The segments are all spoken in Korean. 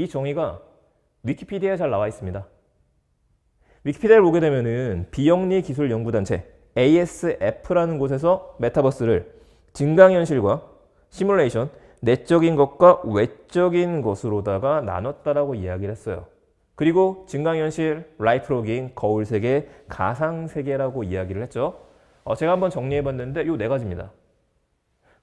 이 정의가 위키피디아에 잘 나와 있습니다. 위키피디아를 보게 되면은 비영리 기술 연구단체 ASF라는 곳에서 메타버스를 증강현실과 시뮬레이션, 내적인 것과 외적인 것으로다가 나눴다라고 이야기를 했어요. 그리고 증강현실, 라이프로깅, 거울세계, 가상세계라고 이야기를 했죠. 제가 한번 정리해봤는데 이 네 가지입니다.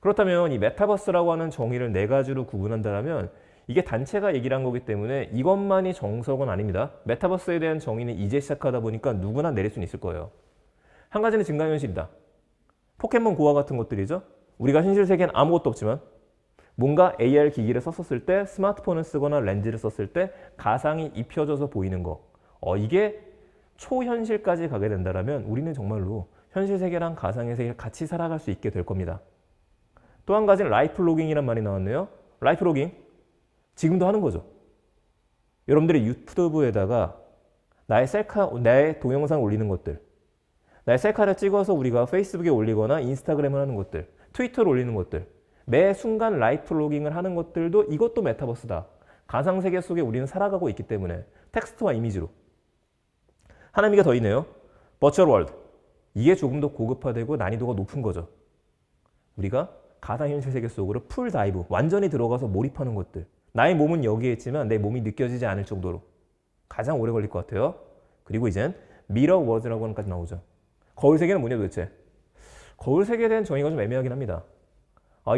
그렇다면 이 메타버스라고 하는 정의를 네 가지로 구분한다면 이게 단체가 얘기를 한 거기 때문에 이것만이 정석은 아닙니다. 메타버스에 대한 정의는 이제 시작하다 보니까 누구나 내릴 수는 있을 거예요. 한 가지는 증강현실이다. 포켓몬 고와 같은 것들이죠. 우리가 현실 세계는 아무것도 없지만 뭔가 AR 기기를 썼을 때, 스마트폰을 쓰거나 렌즈를 썼을 때 가상이 입혀져서 보이는 거. 이게 초현실까지 가게 된다면 우리는 정말로 현실 세계랑 가상의 세계를 같이 살아갈 수 있게 될 겁니다. 또 한 가지는 라이프 로깅이란 말이 나왔네요. 라이프 로깅 지금도 하는 거죠. 여러분들이 유튜브에다가 나의 동영상 올리는 것들, 나의 셀카를 찍어서 우리가 페이스북에 올리거나 인스타그램을 하는 것들, 트위터를 올리는 것들, 매 순간 라이프 로깅을 하는 것들도 이것도 메타버스다. 가상세계 속에 우리는 살아가고 있기 때문에 텍스트와 이미지로. 하나미가 더 있네요. 버추얼 월드. 이게 조금 더 고급화되고 난이도가 높은 거죠. 우리가 가상현실 세계 속으로 풀 다이브, 완전히 들어가서 몰입하는 것들. 나의 몸은 여기에 있지만 내 몸이 느껴지지 않을 정도로 가장 오래 걸릴 것 같아요. 그리고 이젠 미러 워드라고 하는 것까지 나오죠. 거울 세계는 뭐냐 도대체? 거울 세계에 대한 정의가 좀 애매하긴 합니다.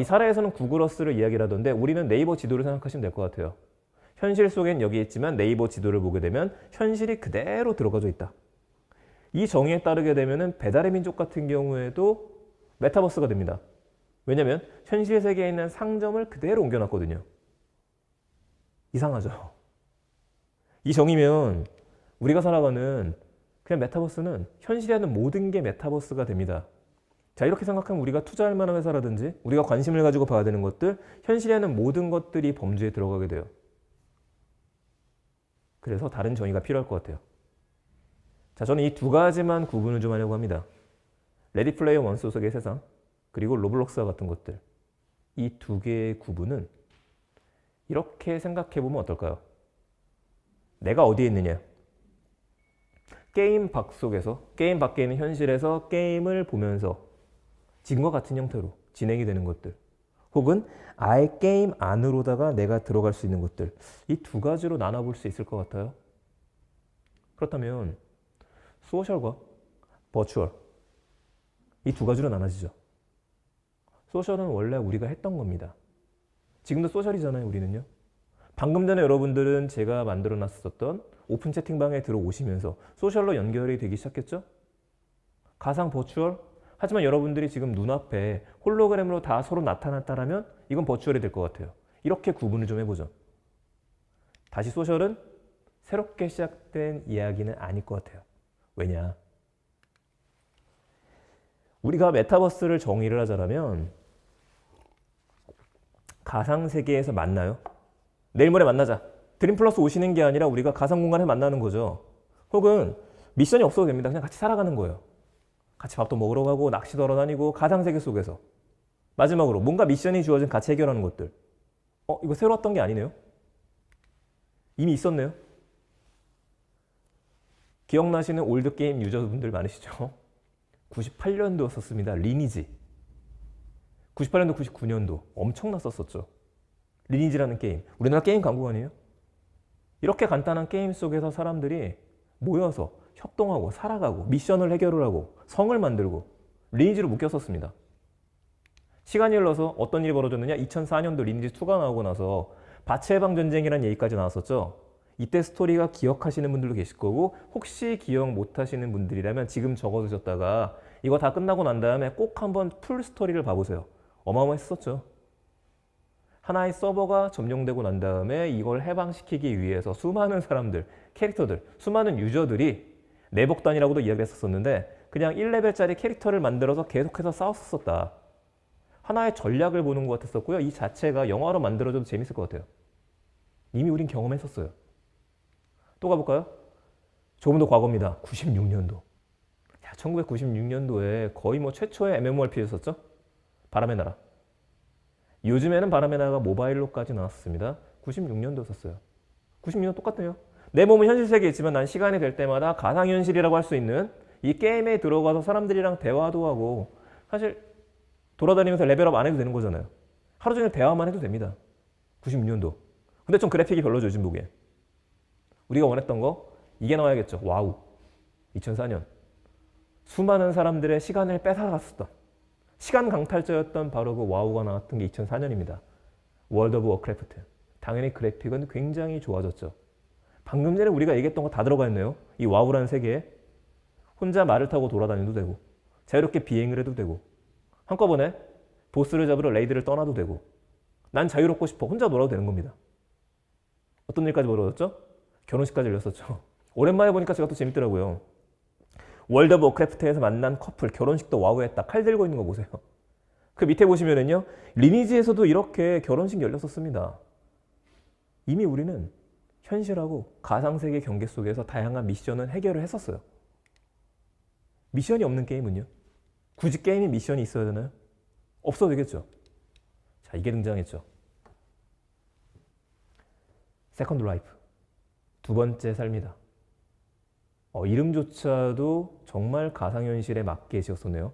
이 사례에서는 구글 어스를 이야기를 하던데 우리는 네이버 지도를 생각하시면 될 것 같아요. 현실 속엔 여기 있지만 네이버 지도를 보게 되면 현실이 그대로 들어가져 있다. 이 정의에 따르게 되면 배달의 민족 같은 경우에도 메타버스가 됩니다. 왜냐하면 현실 세계에 있는 상점을 그대로 옮겨놨거든요. 이상하죠? 이 정의면 우리가 살아가는 그냥 메타버스는 현실에 하는 모든 게 메타버스가 됩니다. 자, 이렇게 생각하면 우리가 투자할 만한 회사라든지 우리가 관심을 가지고 봐야 되는 것들, 현실에 하는 모든 것들이 범주에 들어가게 돼요. 그래서 다른 정의가 필요할 것 같아요. 자, 저는 이 두 가지만 구분을 좀 하려고 합니다. 레디 플레이어 원 소속의 세상, 그리고 로블록스와 같은 것들. 이 두 개의 구분은 이렇게 생각해 보면 어떨까요? 내가 어디에 있느냐? 게임 밖 속에서, 게임 밖에 있는 현실에서 게임을 보면서 지금과 같은 형태로 진행이 되는 것들, 혹은 아예 게임 안으로다가 내가 들어갈 수 있는 것들, 이 두 가지로 나눠볼 수 있을 것 같아요. 그렇다면 소셜과 버추얼, 이 두 가지로 나눠지죠. 소셜은 원래 우리가 했던 겁니다. 지금도 소셜이잖아요, 우리는요. 방금 전에 여러분들은 제가 만들어 놨었던 오픈 채팅방에 들어오시면서 소셜로 연결이 되기 시작했죠. 가상 버추얼, 하지만 여러분들이 지금 눈앞에 홀로그램으로 다 서로 나타났다라면 이건 버추얼이 될 것 같아요. 이렇게 구분을 좀 해보죠. 다시 소셜은 새롭게 시작된 이야기는 아닐 것 같아요. 왜냐? 우리가 메타버스를 정의를 하자면 가상세계에서 만나요. 내일 모레 만나자. 드림플러스 오시는 게 아니라 우리가 가상공간에 만나는 거죠. 혹은 미션이 없어도 됩니다. 그냥 같이 살아가는 거예요. 같이 밥도 먹으러 가고 낚시도 하러 다니고 가상세계 속에서. 마지막으로 뭔가 미션이 주어진 같이 해결하는 것들. 이거 새로 왔던 게 아니네요. 이미 있었네요. 기억나시는 올드게임 유저분들 많으시죠? 98년도였었습니다. 리니지. 98년도, 99년도 엄청났었죠. 리니지라는 게임. 우리나라 게임 강국 아니에요? 이렇게 간단한 게임 속에서 사람들이 모여서 협동하고 살아가고 미션을 해결을 하고 성을 만들고 리니지로 묶였었습니다. 시간이 흘러서 어떤 일이 벌어졌느냐? 2004년도 리니지 2가 나오고 나서 바치해방 전쟁이라는 얘기까지 나왔었죠. 이때 스토리가 기억하시는 분들도 계실 거고 혹시 기억 못하시는 분들이라면 지금 적어두셨다가 이거 다 끝나고 난 다음에 꼭 한번 풀 스토리를 봐보세요. 어마어마했었죠. 하나의 서버가 점령되고 난 다음에 이걸 해방시키기 위해서 수많은 사람들, 캐릭터들, 수많은 유저들이 내복단이라고도 이야기를 했었는데 그냥 1레벨짜리 캐릭터를 만들어서 계속해서 싸웠었다. 하나의 전략을 보는 것 같았었고요. 이 자체가 영화로 만들어져도 재밌을 것 같아요. 이미 우린 경험했었어요. 또 가볼까요? 조금 더 과거입니다. 96년도. 1996년도에 거의 최초의 MMORPG였었죠? 바람의 나라. 요즘에는 바람의 나라가 모바일로까지 나왔습니다. 96년도였었어요. 96년 똑같네요. 내 몸은 현실 세계에 있지만 난 시간이 될 때마다 가상현실이라고 할 수 있는 이 게임에 들어가서 사람들이랑 대화도 하고 사실 돌아다니면서 레벨업 안 해도 되는 거잖아요. 하루 종일 대화만 해도 됩니다. 96년도. 근데 좀 그래픽이 별로죠, 요즘 보기엔. 우리가 원했던 거 이게 나와야겠죠. 와우. 2004년. 수많은 사람들의 시간을 뺏어갔었던 시간 강탈자였던 바로 그 와우가 나왔던 게 2004년입니다. 월드 오브 워크래프트. 당연히 그래픽은 굉장히 좋아졌죠. 방금 전에 우리가 얘기했던 거 다 들어가 있네요. 이 와우라는 세계에 혼자 말을 타고 돌아다녀도 되고 자유롭게 비행을 해도 되고 한꺼번에 보스를 잡으러 레이드를 떠나도 되고 난 자유롭고 싶어 혼자 놀아도 되는 겁니다. 어떤 일까지 벌어졌죠? 결혼식까지 열렸었죠. 오랜만에 보니까 제가 또 재밌더라고요. 월드 오브 워크래프트에서 만난 커플 결혼식도 와우 했다. 칼 들고 있는 거 보세요. 그 밑에 보시면은요. 리니지에서도 이렇게 결혼식 열렸었습니다. 이미 우리는 현실하고 가상세계 경계 속에서 다양한 미션을 해결을 했었어요. 미션이 없는 게임은요? 굳이 게임에 미션이 있어야 되나요? 없어도 되겠죠. 자, 이게 등장했죠. 세컨드 라이프. 두 번째 삶이다. 이름조차도 정말 가상현실에 맞게 지었었네요.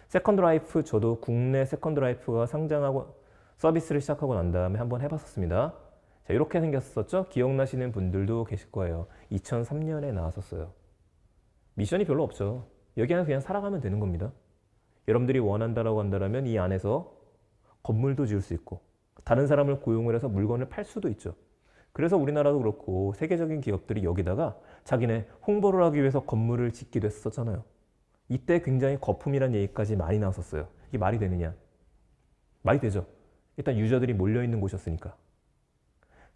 세컨드 라이프 저도 국내 세컨드 라이프가 상장하고 서비스를 시작하고 난 다음에 한번 해봤었습니다. 자, 이렇게 생겼었죠? 기억나시는 분들도 계실 거예요. 2003년에 나왔었어요. 미션이 별로 없죠. 여기 안에서 그냥 살아가면 되는 겁니다. 여러분들이 원한다라고 한다면 이 안에서 건물도 지을 수 있고 다른 사람을 고용을 해서 물건을 팔 수도 있죠. 그래서 우리나라도 그렇고 세계적인 기업들이 여기다가 자기네 홍보를 하기 위해서 건물을 짓기도 했었잖아요. 이때 굉장히 거품이란 얘기까지 많이 나왔었어요. 이게 말이 되느냐? 말이 되죠. 일단 유저들이 몰려있는 곳이었으니까.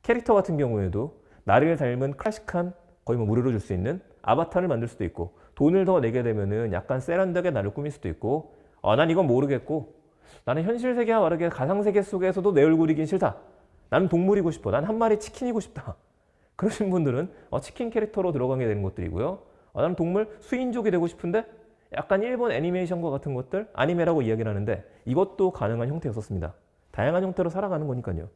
캐릭터 같은 경우에도 나를 닮은 클래식한 거의 뭐 무료로 줄 수 있는 아바타를 만들 수도 있고 돈을 더 내게 되면은 약간 세련되게 나를 꾸밀 수도 있고 난 이건 모르겠고 나는 현실 세계와 다르게 가상 세계 속에서도 내 얼굴이긴 싫다. 나는 동물이고 싶어. 난 한 마리 치킨이고 싶다. 그러신 분들은 치킨 캐릭터로 들어가게 되는 것들이고요. 나는 동물 수인족이 되고 싶은데 약간 일본 애니메이션과 같은 것들 아니메라고 이야기를 하는데 이것도 가능한 형태였었습니다. 다양한 형태로 살아가는 거니까요.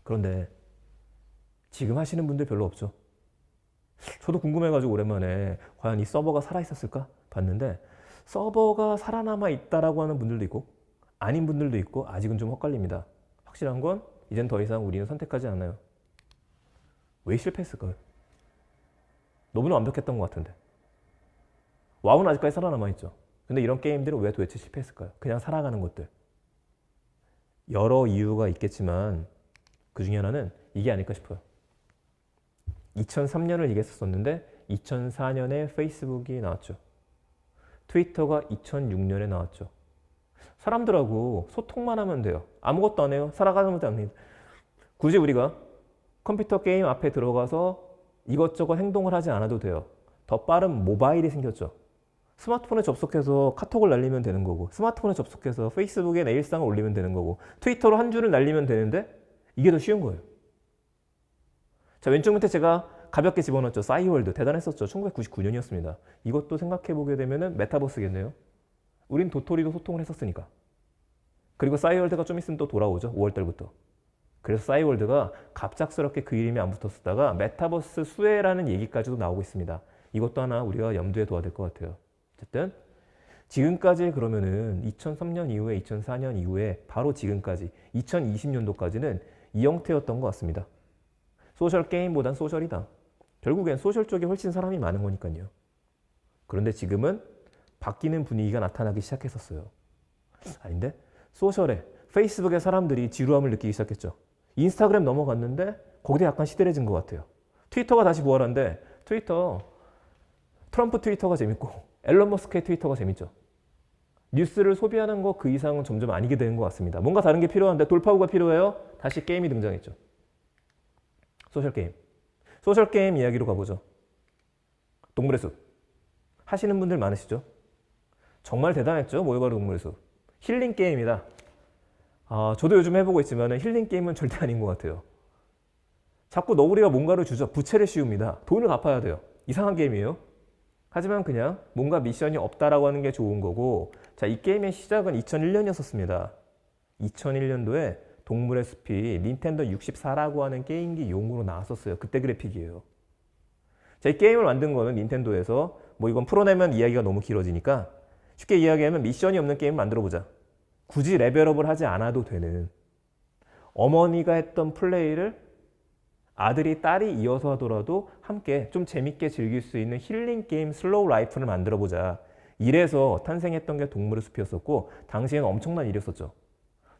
그런데 지금 하시는 분들 별로 없죠. 저도 궁금해가지고 오랜만에 과연 이 서버가 살아있었을까 봤는데 서버가 살아남아 있다라고 하는 분들도 있고 아닌 분들도 있고 아직은 좀 헛갈립니다. 확실한 건 이젠 더 이상 우리는 선택하지 않아요. 왜 실패했을까요? 너무나 완벽했던 것 같은데. 와우는 아직까지 살아남아 있죠. 근데 이런 게임들은 왜 도대체 실패했을까요? 그냥 살아가는 것들. 여러 이유가 있겠지만 그 중에 하나는 이게 아닐까 싶어요. 2003년을 얘기했었는데 2004년에 페이스북이 나왔죠. 트위터가 2006년에 나왔죠. 사람들하고 소통만 하면 돼요. 아무것도 안 해요. 살아가는 것도 안 해요. 굳이 우리가 컴퓨터 게임 앞에 들어가서 이것저것 행동을 하지 않아도 돼요. 더 빠른 모바일이 생겼죠. 스마트폰에 접속해서 카톡을 날리면 되는 거고 스마트폰에 접속해서 페이스북에 내 일상을 올리면 되는 거고 트위터로 한 줄을 날리면 되는데 이게 더 쉬운 거예요. 자, 왼쪽 밑에 제가 가볍게 집어넣었죠. 싸이월드. 대단했었죠. 1999년이었습니다. 이것도 생각해보게 되면 메타버스겠네요. 우린 도토리도 소통을 했었으니까. 그리고 싸이월드가 좀 있으면 또 돌아오죠. 5월달부터. 그래서 싸이월드가 갑작스럽게 그 이름이 안 붙었다가 메타버스 수혜라는 얘기까지도 나오고 있습니다. 이것도 하나 우리가 염두에 둬야 될 것 같아요. 어쨌든 지금까지 그러면은 2003년 이후에 2004년 이후에 바로 지금까지 2020년도까지는 이 형태였던 것 같습니다. 소셜 게임보단 소셜이다. 결국엔 소셜 쪽에 훨씬 사람이 많은 거니까요. 그런데 지금은 바뀌는 분위기가 나타나기 시작했었어요. 아닌데? 소셜에 페이스북에 사람들이 지루함을 느끼기 시작했죠. 인스타그램 넘어갔는데 거기도 약간 시들해진 것 같아요. 트위터가 다시 부활한데 트럼프 트위터가 재밌고 앨런 머스크의 트위터가 재밌죠. 뉴스를 소비하는 거 그 이상은 점점 아니게 되는 것 같습니다. 뭔가 다른 게 필요한데 돌파구가 필요해요. 다시 게임이 등장했죠. 소셜 게임. 소셜 게임 이야기로 가보죠. 동물의 숲. 하시는 분들 많으시죠? 정말 대단했죠? 모여가루 동물의 숲. 힐링 게임이다. 저도 요즘 해보고 있지만 힐링 게임은 절대 아닌 것 같아요. 자꾸 너구리가 뭔가를 주죠. 부채를 씌웁니다. 돈을 갚아야 돼요. 이상한 게임이에요. 하지만 그냥 뭔가 미션이 없다라고 하는 게 좋은 거고 자, 이 게임의 시작은 2001년이었습니다. 2001년도에 동물의 숲이 닌텐도 64라고 하는 게임기 용으로 나왔었어요. 그때 그래픽이에요. 제 게임을 만든 거는 닌텐도에서 뭐 이건 풀어내면 이야기가 너무 길어지니까 쉽게 이야기하면 미션이 없는 게임을 만들어보자. 굳이 레벨업을 하지 않아도 되는 어머니가 했던 플레이를 아들이 딸이 이어서 하더라도 함께 좀 재밌게 즐길 수 있는 힐링 게임 슬로우 라이프를 만들어보자. 이래서 탄생했던 게 동물의 숲이었었고 당시에는 엄청난 일이었었죠.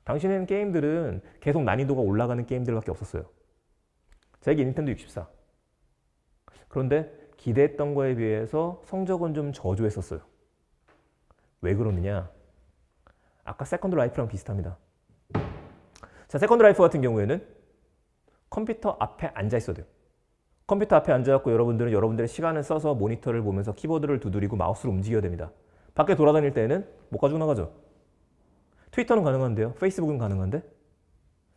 당시에는 게임들은 계속 난이도가 올라가는 게임들밖에 없었어요. 제게 닌텐도 64. 그런데 기대했던 거에 비해서 성적은 좀 저조했었어요. 왜 그러느냐? 아까 세컨드 라이프랑 비슷합니다. 자, 세컨드 라이프 같은 경우에는 컴퓨터 앞에 앉아 있어야 돼요. 컴퓨터 앞에 앉아갖고 여러분들은 여러분들의 시간을 써서 모니터를 보면서 키보드를 두드리고 마우스를 움직여야 됩니다. 밖에 돌아다닐 때는 못 가지고 나가죠. 트위터는 가능한데요. 페이스북은 가능한데?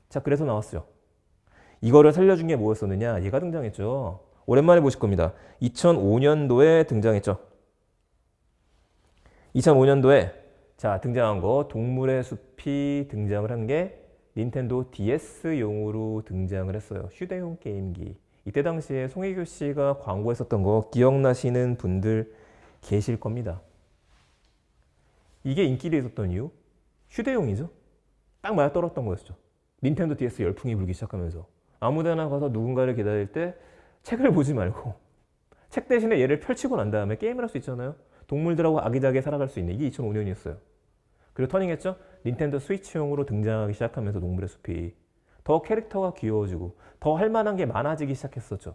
자, 그래서 나왔어요. 이거를 살려준 게 뭐였었느냐? 얘가 등장했죠. 오랜만에 보실 겁니다. 2005년도에 등장했죠. 2005년도에 자, 등장한 거 동물의 숲이 등장을 한 게 닌텐도 DS용으로 등장을 했어요. 휴대용 게임기. 이때 당시에 송혜교 씨가 광고했었던 거 기억나시는 분들 계실 겁니다. 이게 인기를 있었던 이유? 휴대용이죠. 딱 맞아떨어졌던 거였죠. 닌텐도 DS 열풍이 불기 시작하면서 아무데나 가서 누군가를 기다릴 때 책을 보지 말고 책 대신에 얘를 펼치고 난 다음에 게임을 할 수 있잖아요. 동물들하고 아기자기하게 살아갈 수 있는 이게 2005년이었어요. 그리고 터닝했죠. 닌텐도 스위치용으로 등장하기 시작하면서 동물의 숲이 더 캐릭터가 귀여워지고 더 할 만한 게 많아지기 시작했었죠.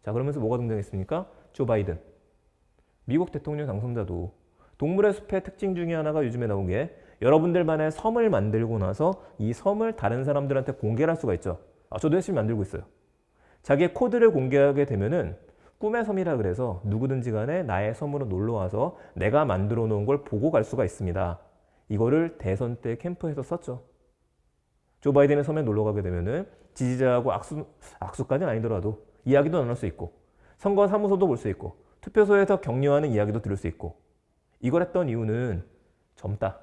자, 그러면서 뭐가 등장했습니까? 조 바이든. 미국 대통령 당선자도 동물의 숲의 특징 중에 하나가 요즘에 나온 게 여러분들만의 섬을 만들고 나서 이 섬을 다른 사람들한테 공개를 할 수가 있죠. 저도 열심히 만들고 있어요. 자기의 코드를 공개하게 되면은 꿈의 섬이라 그래서 누구든지 간에 나의 섬으로 놀러 와서 내가 만들어 놓은 걸 보고 갈 수가 있습니다. 이거를 대선 때 캠프에서 썼죠. 조 바이든의 섬에 놀러 가게 되면은 지지자하고 악수까지는 아니더라도 이야기도 나눌 수 있고 선거 사무소도 볼 수 있고 투표소에서 격려하는 이야기도 들을 수 있고 이걸 했던 이유는 젊다.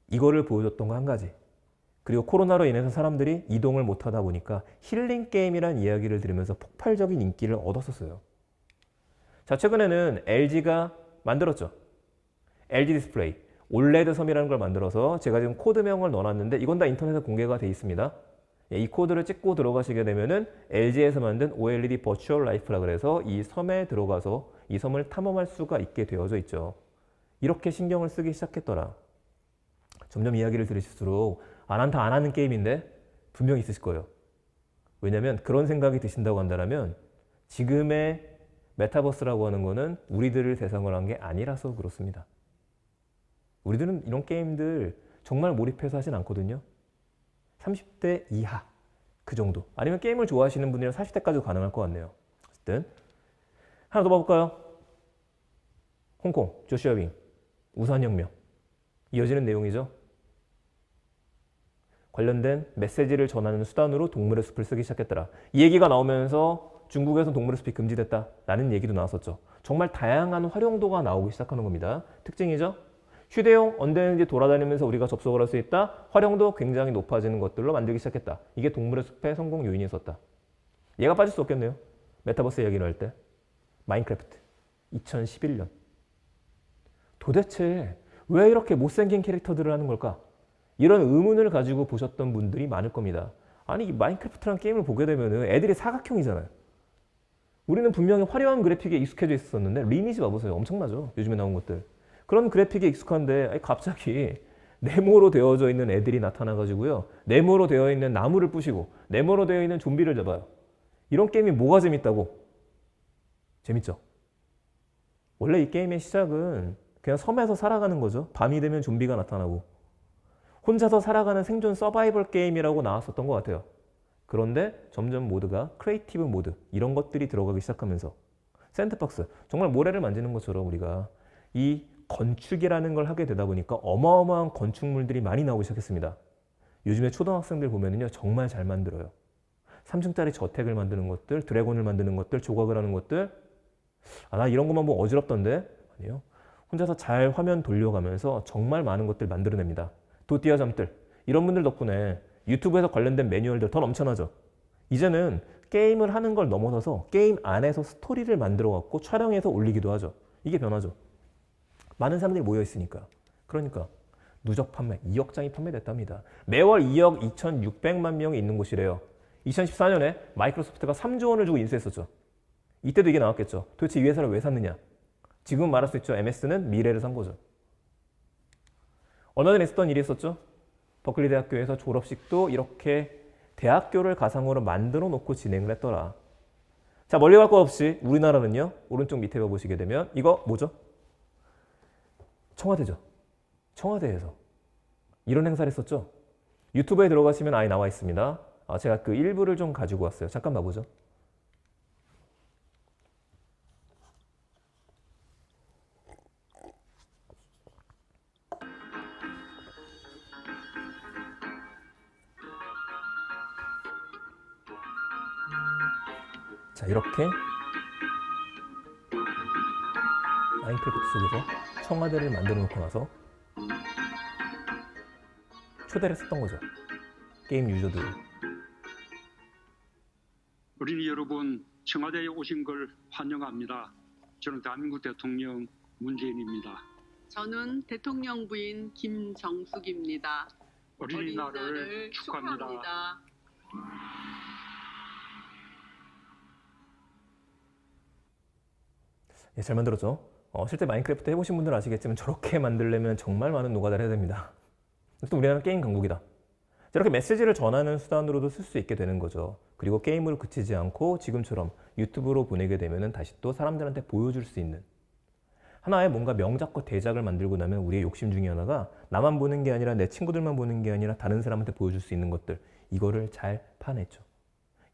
이거를 보여줬던 거 한 가지. 그리고 코로나로 인해서 사람들이 이동을 못하다 보니까 힐링 게임이라는 이야기를 들으면서 폭발적인 인기를 얻었었어요. 자, 최근에는 LG가 만들었죠. LG 디스플레이. 올레드 섬이라는 걸 만들어서 제가 지금 코드명을 넣어놨는데 이건 다 인터넷에 공개가 돼 있습니다. 이 코드를 찍고 들어가시게 되면은 LG에서 만든 OLED 버추얼 라이프라 그래서 이 섬에 들어가서 이 섬을 탐험할 수가 있게 되어져 있죠. 이렇게 신경을 쓰기 시작했더라. 점점 이야기를 들으실수록 안 하는 게임인데 분명히 있으실 거예요. 왜냐면 그런 생각이 드신다고 한다면 지금의 메타버스라고 하는 거는 우리들을 대상으로 한 게 아니라서 그렇습니다. 우리들은 이런 게임들 정말 몰입해서 하진 않거든요. 30대 이하 그 정도. 아니면 게임을 좋아하시는 분이랑 40대까지도 가능할 것 같네요. 어쨌든 하나 더 봐볼까요? 홍콩 조슈아 윙 우산혁명 이어지는 내용이죠. 관련된 메시지를 전하는 수단으로 동물의 숲을 쓰기 시작했더라. 이 얘기가 나오면서 중국에서 동물의 숲이 금지됐다라는 얘기도 나왔었죠. 정말 다양한 활용도가 나오기 시작하는 겁니다. 특징이죠. 휴대용 언제든지 돌아다니면서 우리가 접속을 할 수 있다. 활용도 굉장히 높아지는 것들로 만들기 시작했다. 이게 동물의 숲의 성공 요인이었었다. 얘가 빠질 수 없겠네요. 메타버스 이야기를 할 때. 마인크래프트 2011년. 도대체 왜 이렇게 못생긴 캐릭터들을 하는 걸까? 이런 의문을 가지고 보셨던 분들이 많을 겁니다. 아니, 이 마인크래프트라는 게임을 보게 되면 애들이 사각형이잖아요. 우리는 분명히 화려한 그래픽에 익숙해져 있었는데 리니지 봐보세요. 엄청나죠? 요즘에 나온 것들. 그런 그래픽에 익숙한데 갑자기 네모로 되어져 있는 애들이 나타나가지고요. 네모로 되어 있는 나무를 부시고 네모로 되어 있는 좀비를 잡아요. 이런 게임이 뭐가 재밌다고? 재밌죠? 원래 이 게임의 시작은 그냥 섬에서 살아가는 거죠. 밤이 되면 좀비가 나타나고 혼자서 살아가는 생존 서바이벌 게임이라고 나왔었던 것 같아요. 그런데 점점 모드가 크리에이티브 모드 이런 것들이 들어가기 시작하면서 샌드박스 정말 모래를 만지는 것처럼 우리가 이 건축이라는 걸 하게 되다 보니까 어마어마한 건축물들이 많이 나오기 시작했습니다. 요즘에 초등학생들 보면은요 정말 잘 만들어요. 3층짜리 저택을 만드는 것들, 드래곤을 만드는 것들, 조각을 하는 것들. 나 이런 것만 보면 어지럽던데? 아니요. 혼자서 잘 화면 돌려가면서 정말 많은 것들 만들어냅니다. 도띠아 잠들 이런 분들 덕분에 유튜브에서 관련된 매뉴얼들 더 넘쳐나죠. 이제는 게임을 하는 걸 넘어서서 게임 안에서 스토리를 만들어 갖고 촬영해서 올리기도 하죠. 이게 변화죠. 많은 사람들이 모여 있으니까. 그러니까 누적 판매 2억 장이 판매됐답니다. 매월 2억 2,600만 명이 있는 곳이래요. 2014년에 마이크로소프트가 3조 원을 주고 인수했었죠. 이때도 이게 나왔겠죠. 도대체 이 회사를 왜 샀느냐? 지금 말할 수 있죠. MS는 미래를 산 거죠. 얼마 전에 있었던 일이 있었죠. 버클리 대학교에서 졸업식도 이렇게 대학교를 가상으로 만들어 놓고 진행을 했더라. 자, 멀리 갈 거 없이 우리나라는요. 오른쪽 밑에 보시게 되면 이거 뭐죠? 청와대죠. 청와대에서 이런 행사를 했었죠. 유튜브에 들어가시면 아예 나와 있습니다. 제가 그 일부를 좀 가지고 왔어요. 잠깐 봐보죠. 자, 이렇게 마인크래프트 속에서 청와대를 만들어 놓고 나서 초대를 했었던 거죠. 게임 유저들을. 어린이 여러분, 청와대에 오신 걸 환영합니다. 저는 대한민국 대통령 문재인입니다. 저는 대통령 부인 김정숙입니다. 어린이날을 축하합니다. 예, 잘 만들었죠? 실제 마인크래프트 해보신 분들은 아시겠지만 저렇게 만들려면 정말 많은 노가다를 해야 됩니다. 또 우리나라는 게임 강국이다. 이렇게 메시지를 전하는 수단으로도 쓸 수 있게 되는 거죠. 그리고 게임으로 그치지 않고 지금처럼 유튜브로 보내게 되면 다시 또 사람들한테 보여줄 수 있는 하나의 뭔가 명작과 대작을 만들고 나면 우리의 욕심 중에 하나가 나만 보는 게 아니라 내 친구들만 보는 게 아니라 다른 사람한테 보여줄 수 있는 것들, 이거를 잘 파냈죠.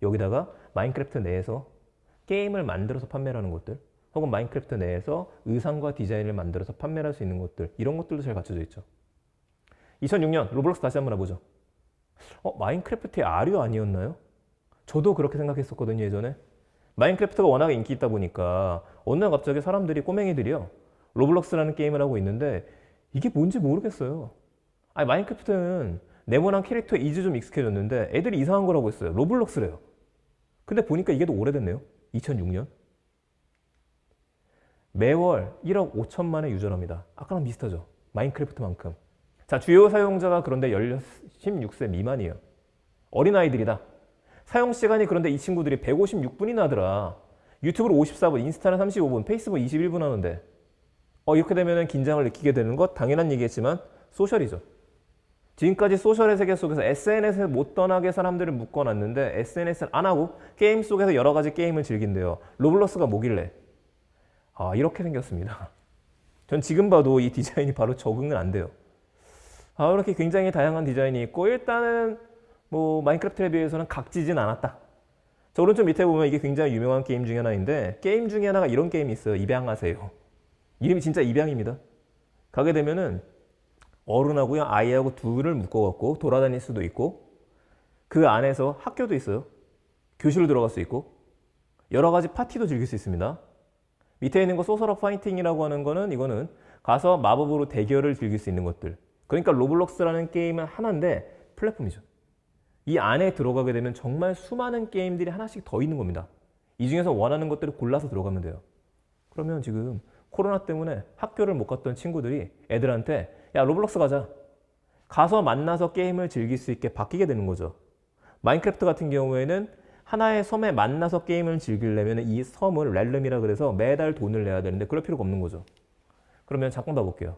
여기다가 마인크래프트 내에서 게임을 만들어서 판매를 하는 것들, 혹은 마인크래프트 내에서 의상과 디자인을 만들어서 판매를 할 수 있는 것들, 이런 것들도 잘 갖춰져 있죠. 2006년 로블록스 다시 한번 해보죠. 마인크래프트의 아류 아니었나요? 저도 그렇게 생각했었거든요, 예전에. 마인크래프트가 워낙에 인기 있다 보니까 어느 날 갑자기 사람들이, 꼬맹이들이요, 로블록스라는 게임을 하고 있는데 이게 뭔지 모르겠어요. 아니, 마인크래프트는 네모난 캐릭터에 이제 좀 익숙해졌는데 애들이 이상한 걸 하고 있어요. 로블록스래요. 근데 보니까 이게 더 오래됐네요. 2006년. 매월 1억 5천만의 유저랍니다. 아까랑 비슷하죠. 마인크래프트만큼. 자, 주요 사용자가 그런데 16세 미만이에요. 어린아이들이다. 사용시간이 그런데 이 친구들이 156분이나 하더라. 유튜브로 54분, 인스타는 35분, 페이스북 21분 하는데 이렇게 되면 긴장을 느끼게 되는 것 당연한 얘기겠지만 소셜이죠. 지금까지 소셜의 세계 속에서 SNS에 못 떠나게 사람들을 묶어놨는데 SNS는 안 하고 게임 속에서 여러 가지 게임을 즐긴대요. 로블록스가 뭐길래? 이렇게 생겼습니다. 전 지금 봐도 이 디자인이 바로 적응은 안 돼요. 이렇게 굉장히 다양한 디자인이 있고 일단은 뭐 마인크래프트에 비해서는 각지진 않았다. 자, 오른쪽 밑에 보면 이게 굉장히 유명한 게임 중에 하나인데 게임 중에 하나가 이런 게임이 있어요. 입양하세요. 이름이 진짜 입양입니다. 가게 되면은 어른하고요 아이하고 둘을 묶어갖고 돌아다닐 수도 있고 그 안에서 학교도 있어요. 교실로 들어갈 수 있고 여러 가지 파티도 즐길 수 있습니다. 밑에 있는 거 소설 오브 파이팅이라고 하는 거는 이거는 가서 마법으로 대결을 즐길 수 있는 것들. 그러니까 로블록스라는 게임은 하나인데 플랫폼이죠. 이 안에 들어가게 되면 정말 수많은 게임들이 하나씩 더 있는 겁니다. 이 중에서 원하는 것들을 골라서 들어가면 돼요. 그러면 지금 코로나 때문에 학교를 못 갔던 친구들이 애들한테 야, 로블록스 가자. 가서 만나서 게임을 즐길 수 있게 바뀌게 되는 거죠. 마인크래프트 같은 경우에는 하나의 섬에 만나서 게임을 즐기려면 이 섬을 렐름이라 그래서 매달 돈을 내야 되는데 그럴 필요가 없는 거죠. 그러면 잠깐 봐볼게요.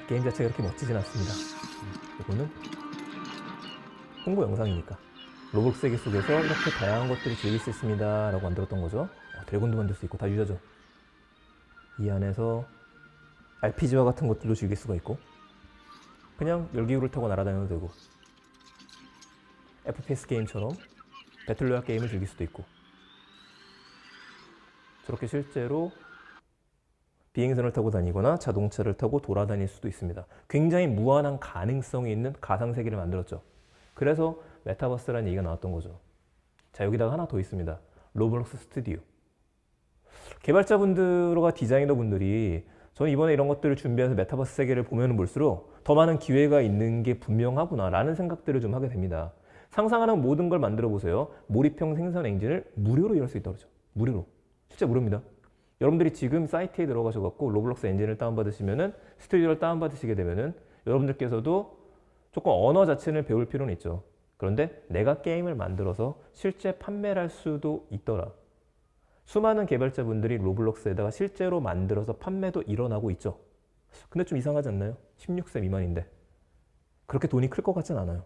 게임 자체가 그렇게 멋지진 않습니다. 이거는 홍보 영상이니까 로블록스 세계 속에서 이렇게 다양한 것들을 즐길 수 있습니다 라고 만들었던 거죠. 드래곤도 만들 수 있고 다 유저죠. 이 안에서 RPG와 같은 것들도 즐길 수가 있고 그냥 열기구를 타고 날아다녀도 되고 FPS 게임처럼 배틀로얄 게임을 즐길 수도 있고 저렇게 실제로 비행선을 타고 다니거나 자동차를 타고 돌아다닐 수도 있습니다. 굉장히 무한한 가능성이 있는 가상세계를 만들었죠. 그래서 메타버스라는 얘기가 나왔던 거죠. 자, 여기다가 하나 더 있습니다. 로블록스 스튜디오. 개발자분들과 디자이너분들이 저는 이번에 이런 것들을 준비해서 메타버스 세계를 보면 볼수록 더 많은 기회가 있는 게 분명하구나라는 생각들을 좀 하게 됩니다. 상상하는 모든 걸 만들어 보세요. 몰입형 생성 엔진을 무료로 이룰 수 있다고 그러죠. 무료로. 실제 무료입니다. 여러분들이 지금 사이트에 들어가셔갖고 로블록스 엔진을 다운받으시면은 스튜디오를 다운받으시게 되면은 여러분들께서도 조금 언어 자체를 배울 필요는 있죠. 그런데 내가 게임을 만들어서 실제 판매를 할 수도 있더라. 수많은 개발자분들이 로블록스에다가 실제로 만들어서 판매도 일어나고 있죠. 근데 좀 이상하지 않나요? 16세 미만인데. 그렇게 돈이 클 것 같진 않아요.